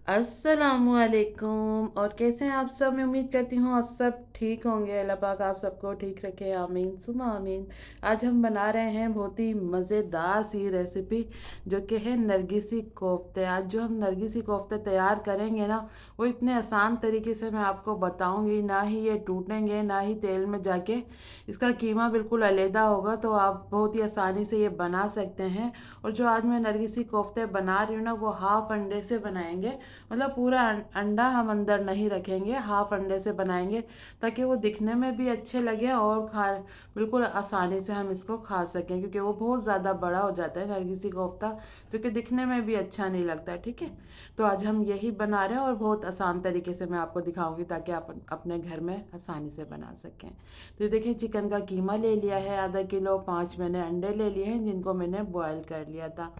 अस्सलामुअलैकुम। और कैसे हैं आप सब? मैं उम्मीद करती हूँ आप सब ठीक होंगे। अल्लाह पाक आप सबको ठीक रखे, आमीन सुमा आमीन। आज हम बना रहे हैं बहुत ही मज़ेदार सी रेसिपी, जो कि है नरगिसी कोफ्ते। आज जो हम नरगिसी कोफ्ते तैयार करेंगे ना, वो इतने आसान तरीके से मैं आपको बताऊंगी, ना ही ये टूटेंगे ना ही तेल में जाके इसका कीमा बिल्कुल अलहदा होगा। तो आप बहुत ही आसानी से ये बना सकते हैं। और जो आज मैं नरगिसी कोफ्ते बना रही हूँ ना, वो हाफ अंडे से बनाएंगे। मतलब पूरा अंडा हम अंदर नहीं रखेंगे, हाफ अंडे से बनाएंगे, ताकि वो दिखने में भी अच्छे लगे और खा बिल्कुल आसानी से हम इसको खा सकें, क्योंकि वो बहुत ज़्यादा बड़ा हो जाता है नरगिसी कोफ्ता, क्योंकि दिखने में भी अच्छा नहीं लगता है। ठीक है, तो आज हम यही बना रहे हैं और बहुत आसान तरीके से मैं आपको दिखाऊंगी, ताकि आप अपने घर में आसानी से बना सकें। तो ये देखिए, चिकन का कीमा ले लिया है आधा किलो, 5 मैंने अंडे ले लिए हैं जिनको मैंने बॉयल कर लिया था।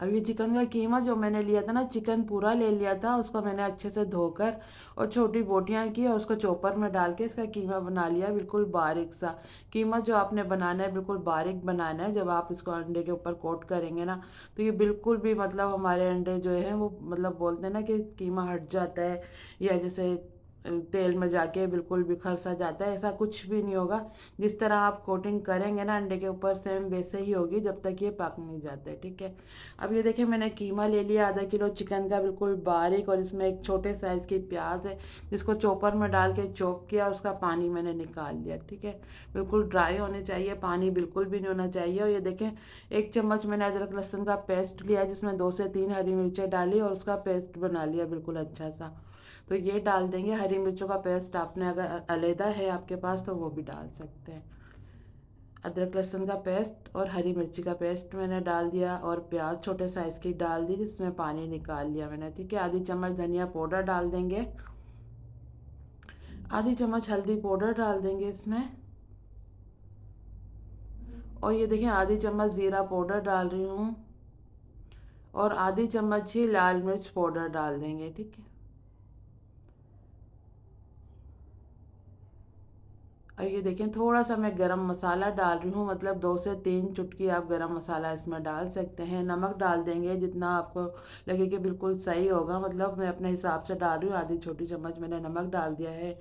अब ये चिकन का कीमा जो मैंने लिया था ना, चिकन पूरा ले लिया था, उसको मैंने अच्छे से धोकर और छोटी बोटियां की और उसको चॉपर में डाल के इसका कीमा बना लिया, बिल्कुल बारीक सा। कीमा जो आपने बनाना है बिल्कुल बारीक बनाना है। जब आप इसको अंडे के ऊपर कोट करेंगे ना, तो ये बिल्कुल भी मतलब हमारे अंडे जो है वो मतलब बोलते हैं ना कि कीमा हट जाता है, या जैसे तेल में जाके बिल्कुल बिखर सा जाता है, ऐसा कुछ भी नहीं होगा। जिस तरह आप कोटिंग करेंगे ना अंडे के ऊपर, सेम वैसे ही होगी जब तक ये पक नहीं जाते। ठीक है, अब ये देखिए, मैंने कीमा ले लिया आधा किलो चिकन का, बिल्कुल बारीक, और इसमें एक छोटे साइज़ की प्याज है जिसको चॉपर में डाल के चॉप किया, उसका पानी मैंने निकाल लिया। ठीक है, बिल्कुल ड्राई होने चाहिए, पानी बिल्कुल भी नहीं होना चाहिए। और ये देखें, 1 चम्मच मैंने अदरक लहसुन का पेस्ट लिया, जिसमें 2 से 3 हरी मिर्चें डाली और उसका पेस्ट बना लिया बिल्कुल अच्छा सा। तो ये डाल देंगे। हरी मिर्चों का पेस्ट आपने अगर अलहदा है आपके पास तो वो भी डाल सकते हैं। अदरक लहसुन का पेस्ट और हरी मिर्ची का पेस्ट मैंने डाल दिया, और प्याज छोटे साइज़ की डाल दी जिसमें पानी निकाल लिया मैंने। ठीक है, आधी चम्मच धनिया पाउडर डाल देंगे, आधी चम्मच हल्दी पाउडर डाल देंगे इसमें, और ये देखिए आधी चम्मच ज़ीरा पाउडर डाल रही हूँ, और आधी चम्मच ही लाल मिर्च पाउडर डाल देंगे। ठीक है, और ये देखें, थोड़ा सा मैं गरम मसाला डाल रही हूँ, मतलब 2 से 3 चुटकी आप गरम मसाला इसमें डाल सकते हैं। नमक डाल देंगे जितना आपको लगे कि बिल्कुल सही होगा, मतलब मैं अपने हिसाब से डाल रही हूँ, आधी छोटी चम्मच मैंने नमक डाल दिया है।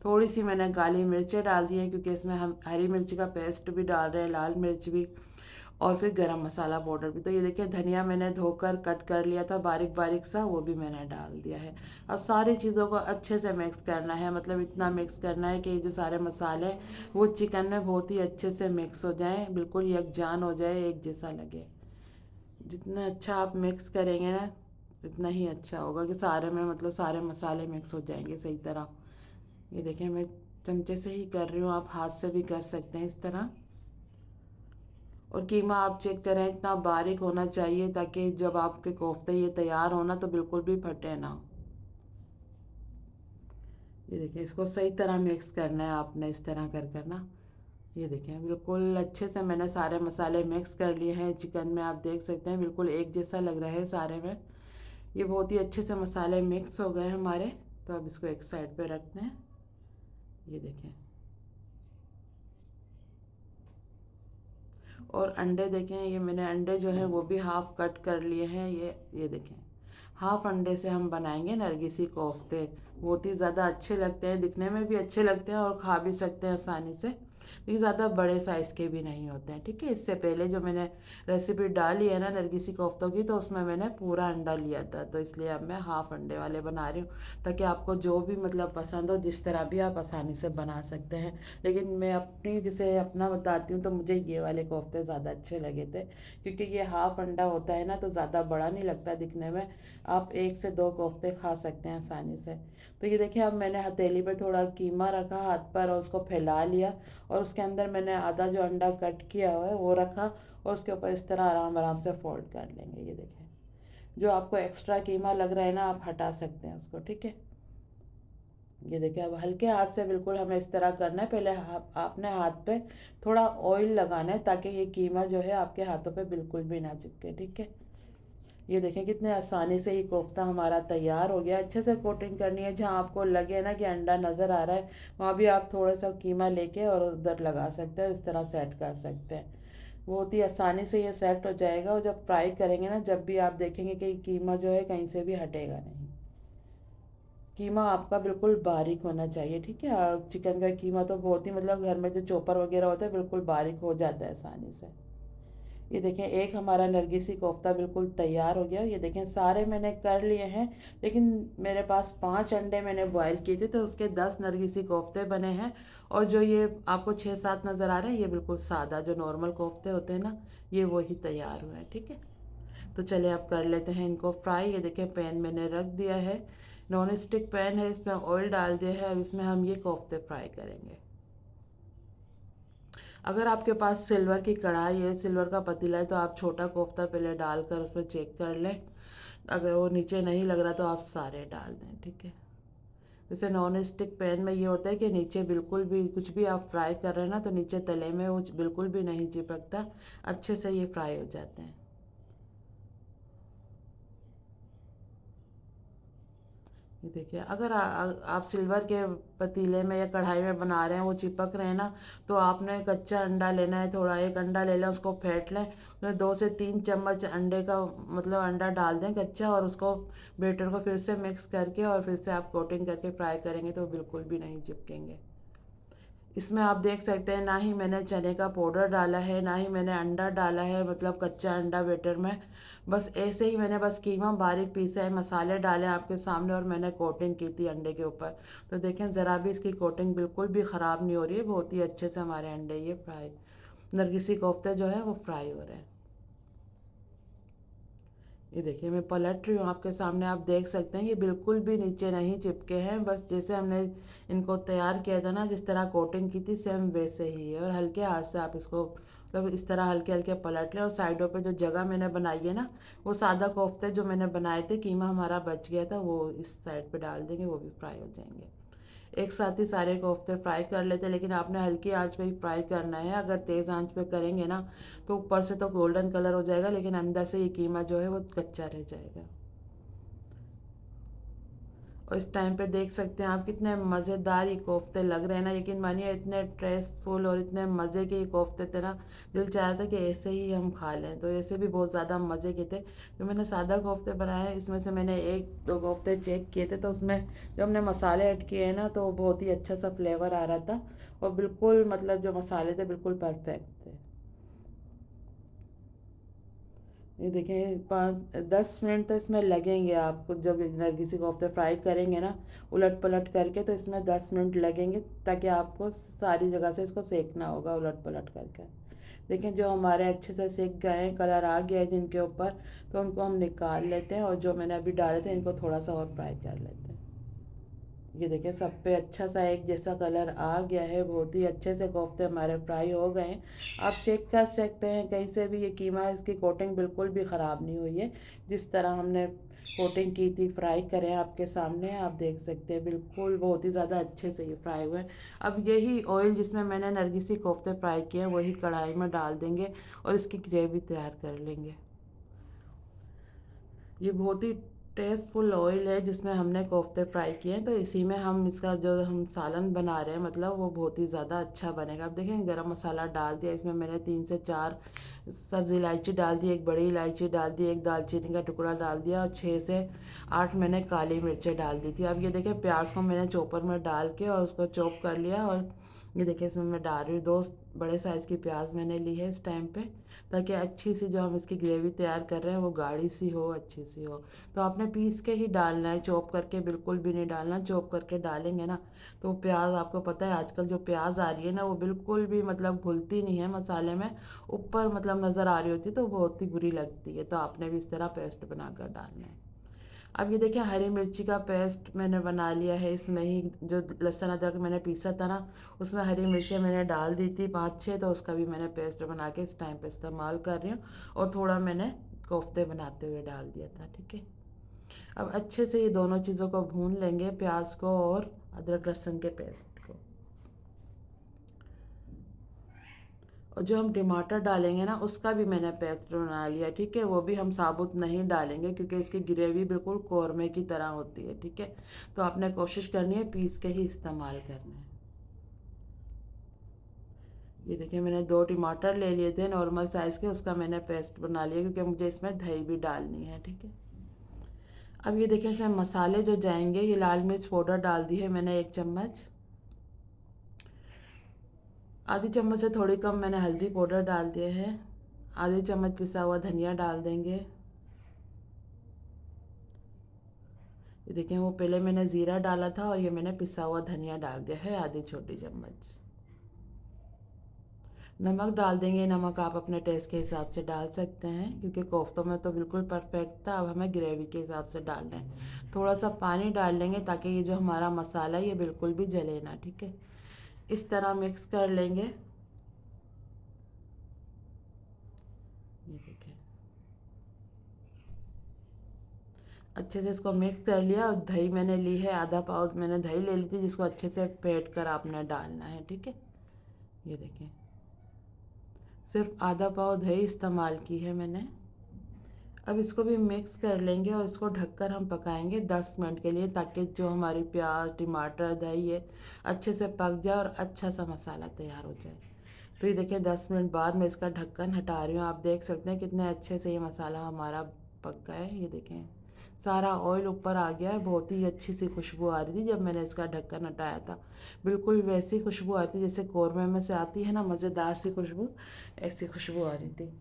थोड़ी सी मैंने काली मिर्चें डाल दी हैं, क्योंकि इसमें हम हरी मिर्ची का पेस्ट भी डाल रहे हैं, लाल मिर्च भी, और फिर गरम मसाला पाउडर भी। तो ये देखिए, धनिया मैंने धोकर कट कर लिया था बारीक बारीक सा, वो भी मैंने डाल दिया है। अब सारी चीज़ों को अच्छे से मिक्स करना है, मतलब इतना मिक्स करना है कि ये जो सारे मसाले वो चिकन में बहुत ही अच्छे से मिक्स हो जाएं, बिल्कुल यकजान हो जाए, एक जैसा लगे। जितना अच्छा आप मिक्स करेंगे ना, इतना ही अच्छा होगा कि सारे में मतलब सारे मसाले मिक्स हो जाएंगे सही तरह। ये देखें, मैं चमचे से ही कर रही हूँ, आप हाथ से भी कर सकते हैं इस तरह। और कीमा आप चेक करें, इतना बारीक होना चाहिए ताकि जब आपके कोफ्ते ये तैयार होना तो बिल्कुल भी फटे ना। ये देखिए, इसको सही तरह मिक्स करना है आपने, इस तरह कर करना। ये देखें, बिल्कुल अच्छे से मैंने सारे मसाले मिक्स कर लिए हैं चिकन में, आप देख सकते हैं बिल्कुल एक जैसा लग रहा है सारे में। ये बहुत ही अच्छे से मसाले मिक्स हो गए हमारे। तो अब इसको एक साइड पे रखते हैं। ये देखें, और अंडे देखें, ये मैंने अंडे जो हैं वो भी हाफ कट कर लिए हैं। ये देखें, हाफ अंडे से हम बनाएंगे नरगिसी कोफ्ते। बहुत ही ज़्यादा अच्छे लगते हैं, दिखने में भी अच्छे लगते हैं और खा भी सकते हैं आसानी से। ये ज़्यादा बड़े साइज़ के भी नहीं होते हैं। ठीक है, इससे पहले जो मैंने रेसिपी डाली है ना नरगिसी कोफ्तों की, तो उसमें मैंने पूरा अंडा लिया था, तो इसलिए अब मैं हाफ अंडे वाले बना रही हूँ, ताकि आपको जो भी मतलब पसंद हो, जिस तरह भी आप आसानी से बना सकते हैं। लेकिन मैं अपनी जैसे अपना बताती हूँ, तो मुझे ये वाले कोफ्ते ज़्यादा अच्छे लगे थे, क्योंकि ये हाफ अंडा होता है ना, तो ज़्यादा बड़ा नहीं लगता दिखने में। आप 1 से 2 कोफ्ते खा सकते हैं आसानी से। तो ये देखिए, अब मैंने हथेली पे थोड़ा कीमा रखा हाथ पर और उसको फैला लिया, और उसके अंदर मैंने आधा जो अंडा कट किया हुआ है वो रखा, और उसके ऊपर इस तरह आराम आराम से फोल्ड कर लेंगे। ये देखें, जो आपको एक्स्ट्रा कीमा लग रहा है ना, आप हटा सकते हैं उसको। ठीक है, ये देखिए, अब हल्के हाथ से बिल्कुल हमें इस तरह करना है। पहले आपने हाथ पे थोड़ा ऑयल लगाना है, ताकि ये कीमा जो है आपके हाथों पे बिल्कुल भी ना चिपके। ठीक है, ये देखें, कितने आसानी से ही कोफ्ता हमारा तैयार हो गया। अच्छे से कोटिंग करनी है, जहाँ आपको लगे ना कि अंडा नज़र आ रहा है, वहाँ भी आप थोड़ा सा कीमा लेके और उधर लगा सकते हैं, इस तरह सेट कर सकते हैं। बहुत ही आसानी से ये सेट हो जाएगा। और जब फ्राई करेंगे ना, जब भी आप देखेंगे कि कीमा जो है कहीं से भी हटेगा नहीं। कीमा आपका बिल्कुल बारीक होना चाहिए, ठीक है। चिकन का कीमा तो बहुत ही मतलब घर में जो चॉपर वगैरह होता है बिल्कुल बारीक हो जाता है आसानी से। ये देखें, एक हमारा नरगिसी कोफ्ता बिल्कुल तैयार हो गया। ये देखें, सारे मैंने कर लिए हैं, लेकिन मेरे पास 5 अंडे मैंने बॉयल किए थे तो उसके 10 नरगिसी कोफ्ते बने हैं। और जो ये आपको 6-7 नज़र आ रहे हैं, ये बिल्कुल सादा जो नॉर्मल कोफ्ते होते हैं ना, ये वही तैयार हुए हैं, ठीक है। तो चलिए अब कर लेते हैं इनको फ्राई। ये देखें, पैन मैंने रख दिया है, नॉन स्टिक पैन है, इसमें ऑयल डाल दिया है। अब इसमें हम ये कोफ्ते फ्राई करेंगे। अगर आपके पास सिल्वर की कढ़ाई है, सिल्वर का पतीला है, तो आप छोटा कोफ्ता पहले डालकर उसमें चेक कर लें। अगर वो नीचे नहीं लग रहा तो आप सारे डाल दें, ठीक है। जैसे नॉन स्टिक पैन में ये होता है कि नीचे बिल्कुल भी कुछ भी आप फ्राई कर रहे हैं ना, तो नीचे तले में वो बिल्कुल भी नहीं चिपकता, अच्छे से ये फ्राई हो जाते हैं। ये देखिए, अगर आप सिल्वर के पतीले में या कढ़ाई में बना रहे हैं, वो चिपक रहे हैं ना, तो आपने कच्चा अंडा लेना है। थोड़ा एक अंडा ले लें, उसको फेंट लें, उसमें 2 से 3 चम्मच अंडे का मतलब अंडा डाल दें कच्चा, और उसको बेटर को फिर से मिक्स करके और फिर से आप कोटिंग करके फ्राई करेंगे तो बिल्कुल भी नहीं चिपकेंगे। इसमें आप देख सकते हैं, ना ही मैंने चने का पाउडर डाला है, ना ही मैंने अंडा डाला है, मतलब कच्चा अंडा बेटर में। बस ऐसे ही मैंने बस कीमा बारीक पीसा है, मसाले डाले आपके सामने, और मैंने कोटिंग की थी अंडे के ऊपर। तो देखें, ज़रा भी इसकी कोटिंग बिल्कुल भी ख़राब नहीं हो रही है, बहुत ही अच्छे से हमारे अंडे ये फ्राई, नरगिसी कोफ्ते जो है वो फ्राई हो रहे हैं। ये देखिए, मैं पलट रही हूँ आपके सामने, आप देख सकते हैं ये बिल्कुल भी नीचे नहीं चिपके हैं। बस जैसे हमने इनको तैयार किया था ना, जिस तरह कोटिंग की थी, सेम वैसे ही है। और हल्के हाथ से आप इसको मतलब इस तरह हल्के हल्के पलट लें। और साइडों पे जो जगह मैंने बनाई है ना, वो सादा कोफ्ते जो मैंने बनाए थे, कीमा हमारा बच गया था, वो इस साइड पे डाल देंगे, वो भी फ्राई हो जाएंगे। एक साथ ही सारे कोफ्ते फ्राई कर लेते हैं, लेकिन आपने हल्की आंच पे ही फ्राई करना है। अगर तेज़ आंच पे करेंगे ना, तो ऊपर से तो गोल्डन कलर हो जाएगा, लेकिन अंदर से ये कीमा जो है वो कच्चा रह जाएगा। और इस टाइम पे देख सकते हैं आप, कितने मज़ेदार ये कोफ्ते लग रहे हैं ना। यकीन मानिए, इतने टेस्टफुल और इतने मज़े के ये कोफ्ते थे ना, दिल चाह रहा था कि ऐसे ही हम खा लें। तो ऐसे भी बहुत ज़्यादा मज़े के थे। जो मैंने सादा कोफ्ते बनाए हैं, इसमें से मैंने 1-2 कोफ्ते चेक किए थे, तो उसमें जो हमने मसाले ऐड किए हैं ना, तो बहुत ही अच्छा सा फ्लेवर आ रहा था। और बिल्कुल मतलब जो मसाले थे बिल्कुल परफेक्ट थे। ये देखें, 5-10 मिनट तो इसमें लगेंगे आपको। जब नरगिसी कोफ्ते फ्राई करेंगे ना उलट पलट करके, तो इसमें 10 मिनट लगेंगे, ताकि आपको सारी जगह से इसको सेकना होगा उलट पलट करके। देखें, जो हमारे अच्छे से सेक गए हैं, कलर आ गया है जिनके ऊपर, तो उनको हम निकाल लेते हैं। और जो मैंने अभी डाले थे, इनको थोड़ा सा और फ्राई कर लेते हैं। ये देखें, सब पे अच्छा सा एक जैसा कलर आ गया है, बहुत ही अच्छे से कोफ्ते हमारे फ्राई हो गए हैं। आप चेक कर सकते हैं कहीं से भी, ये कीमा इसकी कोटिंग बिल्कुल भी ख़राब नहीं हुई है। जिस तरह हमने कोटिंग की थी, फ्राई करें आपके सामने, आप देख सकते हैं बिल्कुल बहुत ही ज़्यादा अच्छे से ये फ्राई हुए हैं। अब यही ऑयल जिसमें मैंने नरगिसी कोफ्ते फ्राई किए हैं, वही कढ़ाई में डाल देंगे और इसकी ग्रेवी तैयार कर लेंगे। ये बहुत ही टेस्टफुल ऑयल है जिसमें हमने कोफ्ते फ्राई किए हैं, तो इसी में हम इसका जो हम सालन बना रहे हैं, मतलब वो बहुत ही ज़्यादा अच्छा बनेगा। अब देखें, गरम मसाला डाल दिया, इसमें मैंने 3 से 4 सब्ज़ी इलायची डाल दी, एक बड़ी इलायची डाल दी, एक दालचीनी का टुकड़ा डाल दिया, और 6 से 8 मैंने काली मिर्चें डाल दी थी। अब ये देखें, प्याज को मैंने चॉपर में डाल के और उसको चॉप कर लिया। और ये देखिए, इसमें मैं डाल रही हूँ 2 बड़े साइज़ की प्याज मैंने ली है इस टाइम पे, ताकि अच्छी सी जो हम इसकी ग्रेवी तैयार कर रहे हैं वो गाढ़ी सी हो, अच्छी सी हो। तो आपने पीस के ही डालना है, चॉप करके बिल्कुल भी नहीं डालना। चॉप करके डालेंगे ना, तो प्याज, आपको पता है आजकल जो प्याज आ रही है ना, वो बिल्कुल भी मतलब घुलती नहीं है मसाले में, ऊपर मतलब नज़र आ रही होती है, तो बहुत ही बुरी लगती है। तो आपने भी इस तरह पेस्ट बनाकर डालना है। अब ये देखिए, हरी मिर्ची का पेस्ट मैंने बना लिया है इसमें ही। जो लहसुन अदरक मैंने पीसा था ना, उसमें हरी मिर्ची मैंने डाल दी थी 5-6, तो उसका भी मैंने पेस्ट बना के इस टाइम पे इस्तेमाल कर रही हूँ। और थोड़ा मैंने कोफ्ते बनाते हुए डाल दिया था, ठीक है। अब अच्छे से ये दोनों चीज़ों को भून लेंगे, प्याज को और अदरक लहसुन के पेस्ट को। और जो हम टमाटर डालेंगे ना, उसका भी मैंने पेस्ट बना लिया, ठीक है। वो भी हम साबुत नहीं डालेंगे, क्योंकि इसकी ग्रेवी बिल्कुल कौरमे की तरह होती है, ठीक है। तो आपने कोशिश करनी है पीस के ही इस्तेमाल करना है। ये देखिए मैंने 2 टमाटर ले लिए थे नॉर्मल साइज़ के, उसका मैंने पेस्ट बना लिया क्योंकि मुझे इसमें दही भी डालनी है, ठीक है। अब ये देखिए इसमें मसाले जो जाएंगे, ये लाल मिर्च पाउडर डाल दी है मैंने 1 चम्मच, आधी चम्मच से थोड़ी कम मैंने हल्दी पाउडर डाल दिया है, आधी चम्मच पिसा हुआ धनिया डाल देंगे। ये देखिए वो पहले मैंने ज़ीरा डाला था और ये मैंने पिसा हुआ धनिया डाल दिया है आधी छोटी चम्मच। नमक डाल देंगे, नमक आप अपने टेस्ट के हिसाब से डाल सकते हैं क्योंकि कोफ्तों में तो बिल्कुल परफेक्ट था। अब हमें ग्रेवी के हिसाब से डालना है, थोड़ा सा पानी डाल लेंगे ताकि ये जो हमारा मसाला है ये बिल्कुल भी जले ना, ठीक है। इस तरह मिक्स कर लेंगे। ये देखिए अच्छे से इसको मिक्स कर लिया और दही मैंने ली है, आधा पाव मैंने दही ले ली थी जिसको अच्छे से फेंट कर आपने डालना है, ठीक है। ये देखिए सिर्फ आधा पाव दही इस्तेमाल की है मैंने। अब इसको भी मिक्स कर लेंगे और इसको ढककर हम पकाएंगे 10 मिनट के लिए ताकि जो हमारी प्याज टमाटर दही है अच्छे से पक जाए और अच्छा सा मसाला तैयार हो जाए। तो ये देखिए 10 मिनट बाद मैं इसका ढक्कन हटा रही हूँ। आप देख सकते हैं कितने अच्छे से ये मसाला हमारा पक गया है। ये देखें सारा ऑयल ऊपर आ गया है, बहुत ही अच्छी सी खुशबू आ रही थी जब मैंने इसका ढक्कन हटाया था। बिल्कुल वैसी खुशबू आ रही थी जैसे कौरमे में से आती है ना मज़ेदार सी खुशबू, ऐसी खुशबू आ रही थी।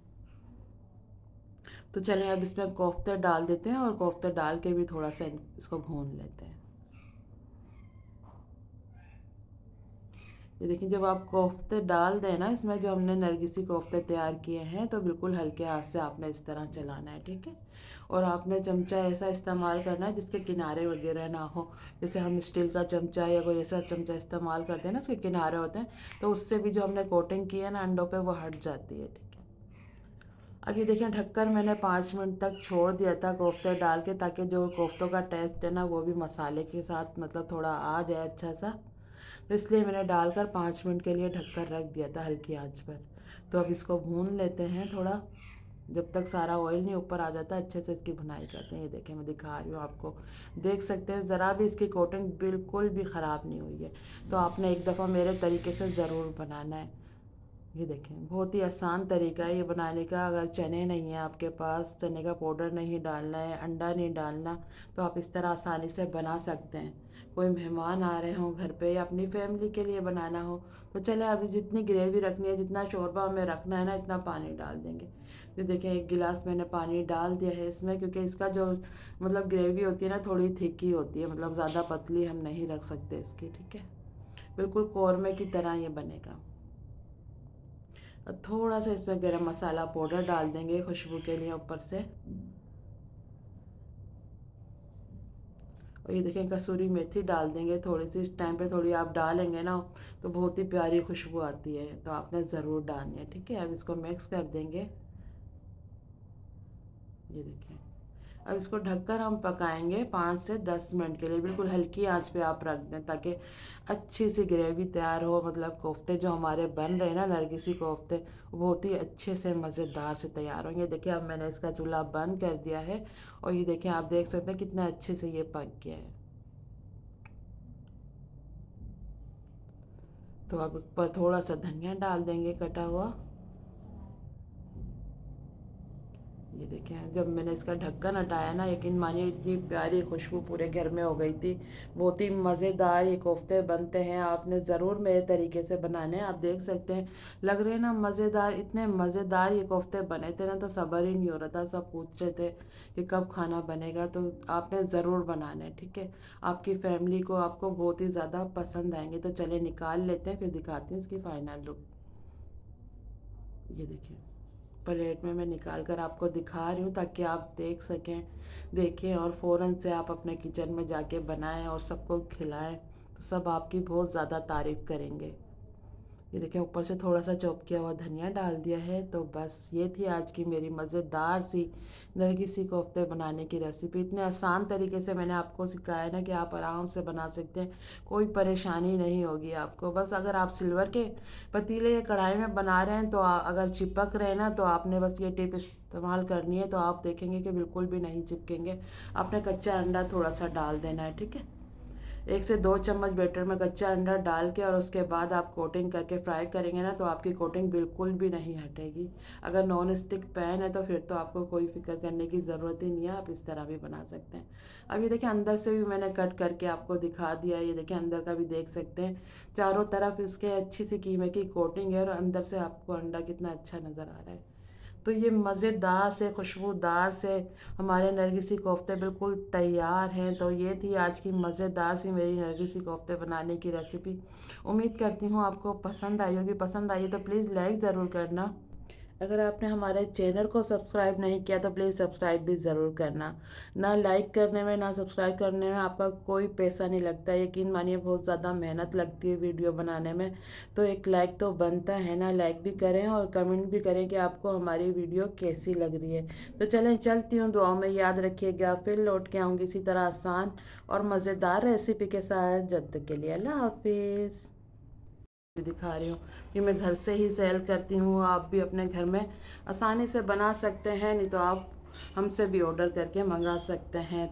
तो चलें अब इसमें कोफ्ते डाल देते हैं और कोफ्ते डाल के भी थोड़ा सा इसको भून लेते हैं। ये देखिए जब आप कोफ्ते डाल दें ना इसमें, जो हमने नरगिसी कोफ्ते तैयार किए हैं, तो बिल्कुल हल्के हाथ से आपने इस तरह चलाना है, ठीक है। और आपने चमचा ऐसा इस्तेमाल करना है जिसके किनारे वगैरह ना हो। जैसे हम स्टील का चमचा या कोई ऐसा चमचा इस्तेमाल करते हैं ना उसके किनारे होते हैं, तो उससे भी जो हमने कोटिंग की है ना अंडों पे वो हट जाती है, ठीक है। अब ये देखें ढककर मैंने 5 मिनट तक छोड़ दिया था कोफ्ते डाल के ताकि जो कोफ्तों का टेस्ट है ना वो भी मसाले के साथ मतलब थोड़ा आ जाए अच्छा सा। तो इसलिए मैंने डालकर 5 मिनट के लिए ढककर रख दिया था हल्की आंच पर। तो अब इसको भून लेते हैं थोड़ा, जब तक सारा ऑयल नहीं ऊपर आ जाता अच्छे से इसकी भुनाई करते हैं। ये देखें मैं दिखा रही हूँ आपको, देख सकते हैं ज़रा भी इसकी कोटिंग बिल्कुल भी ख़राब नहीं हुई है। तो आपने एक दफ़ा मेरे तरीके से ज़रूर बनाना है। ये देखें बहुत ही आसान तरीका है ये बनाने का। अगर चने नहीं हैं आपके पास, चने का पाउडर नहीं डालना है, अंडा नहीं डालना, तो आप इस तरह आसानी से बना सकते हैं। कोई मेहमान आ रहे हों घर पे या अपनी फैमिली के लिए बनाना हो, तो चले अभी जितनी ग्रेवी रखनी है, जितना शोरबा हमें रखना है ना, इतना पानी डाल देंगे। तो देखें 1 गिलास मैंने पानी डाल दिया है इसमें, क्योंकि इसका जो मतलब ग्रेवी होती है ना थोड़ी थिक ही होती है, मतलब ज़्यादा पतली हम नहीं रख सकते इसकी, ठीक है। बिल्कुल कौरमे की तरह ये बनेगा। और थोड़ा सा इसमें गरम मसाला पाउडर डाल देंगे खुशबू के लिए ऊपर से। और ये देखें कसूरी मेथी डाल देंगे थोड़ी सी, इस टाइम पे थोड़ी आप डालेंगे ना तो बहुत ही प्यारी खुशबू आती है, तो आपने ज़रूर डालनी है, ठीक है। अब इसको मिक्स कर देंगे। ये देखिए अब इसको ढककर हम पकाएंगे 5 से 10 मिनट के लिए, बिल्कुल हल्की आंच पे आप रख दें ताकि अच्छी सी ग्रेवी तैयार हो। मतलब कोफ्ते जो हमारे बन रहे हैं ना नरगिसी कोफ्ते, वो बहुत ही अच्छे से मज़ेदार से तैयार होंगे। देखिए अब मैंने इसका चूल्हा बंद कर दिया है और ये देखिए आप देख सकते हैं कितना अच्छे से ये पक गया है। तो अब ऊपर थोड़ा सा धनिया डाल देंगे कटा हुआ। ये देखें जब मैंने इसका ढक्कन हटाया ना, यकीन मानिए इतनी प्यारी खुशबू पूरे घर में हो गई थी। बहुत ही मज़ेदार ये कोफ्ते बनते हैं, आपने ज़रूर मेरे तरीके से बनाने हैं। आप देख सकते हैं लग रहे हैं ना मज़ेदार, इतने मज़ेदार ये कोफ्ते बने थे ना तो सब्र ही नहीं हो रहा था। सब पूछ रहे थे कि कब खाना बनेगा, तो आपने ज़रूर बनाना है, ठीक है। आपकी फैमिली को आपको बहुत ही ज़्यादा पसंद आएंगे। तो चले निकाल लेते हैं, फिर दिखाती हूँ इसकी फ़ाइनल लुक। ये देखिए प्लेट में मैं निकाल कर आपको दिखा रही हूँ ताकि आप देख सकें, देखें और फ़ौरन से आप अपने किचन में जाके बनाएं और सबको खिलाएं, तो सब आपकी बहुत ज़्यादा तारीफ़ करेंगे। ये देखें ऊपर से थोड़ा सा चॉप किया हुआ धनिया डाल दिया है। तो बस ये थी आज की मेरी मज़ेदार सी नरगिसी कोफ्ते बनाने की रेसिपी। इतने आसान तरीके से मैंने आपको सिखाया ना कि आप आराम से बना सकते हैं, कोई परेशानी नहीं होगी आपको। बस अगर आप सिल्वर के पतीले या कढ़ाई में बना रहे हैं तो अगर चिपक रहे हैं ना, तो आपने बस ये टिप इस्तेमाल करनी है, तो आप देखेंगे कि बिल्कुल भी नहीं चिपकेंगे। आपने कच्चा अंडा थोड़ा सा डाल देना है, ठीक है। 1 से 2 चम्मच बैटर में कच्चा अंडा डाल के और उसके बाद आप कोटिंग करके फ्राई करेंगे ना, तो आपकी कोटिंग बिल्कुल भी नहीं हटेगी। अगर नॉन स्टिक पैन है तो फिर तो आपको कोई फिक्र करने की ज़रूरत ही नहीं है, आप इस तरह भी बना सकते हैं। अब ये देखिए अंदर से भी मैंने कट करके आपको दिखा दिया है। ये देखिए अंदर का भी देख सकते हैं, चारों तरफ इसके अच्छी सी कीमे की कोटिंग है और अंदर से आपको अंडा कितना अच्छा नज़र आ रहा है। तो ये मज़ेदार से खुशबूदार से हमारे नरगिसी कोफ्ते बिल्कुल तैयार हैं। तो ये थी आज की मज़ेदार सी मेरी नरगिसी कोफ्ते बनाने की रेसिपी। उम्मीद करती हूँ आपको पसंद आई होगी। पसंद आई तो प्लीज़ लाइक ज़रूर करना। अगर आपने हमारे चैनल को सब्सक्राइब नहीं किया तो प्लीज़ सब्सक्राइब भी ज़रूर करना। ना लाइक करने में ना सब्सक्राइब करने में आपका कोई पैसा नहीं लगता। यकीन मानिए बहुत ज़्यादा मेहनत लगती है वीडियो बनाने में, तो एक लाइक तो बनता है ना। लाइक भी करें और कमेंट भी करें कि आपको हमारी वीडियो कैसी लग रही है। तो चलें चलती हूँ, दुआओं में याद रखिएगा। फिर लौट के आऊँगी इसी तरह आसान और मज़ेदार रेसिपी के साथ। जब तक के लिए अल्लाह हाफिज़। दिखा रही हूँ कि मैं घर से ही सेल करती हूँ, आप भी अपने घर में आसानी से बना सकते हैं, नहीं तो आप हमसे भी ऑर्डर करके मंगा सकते हैं।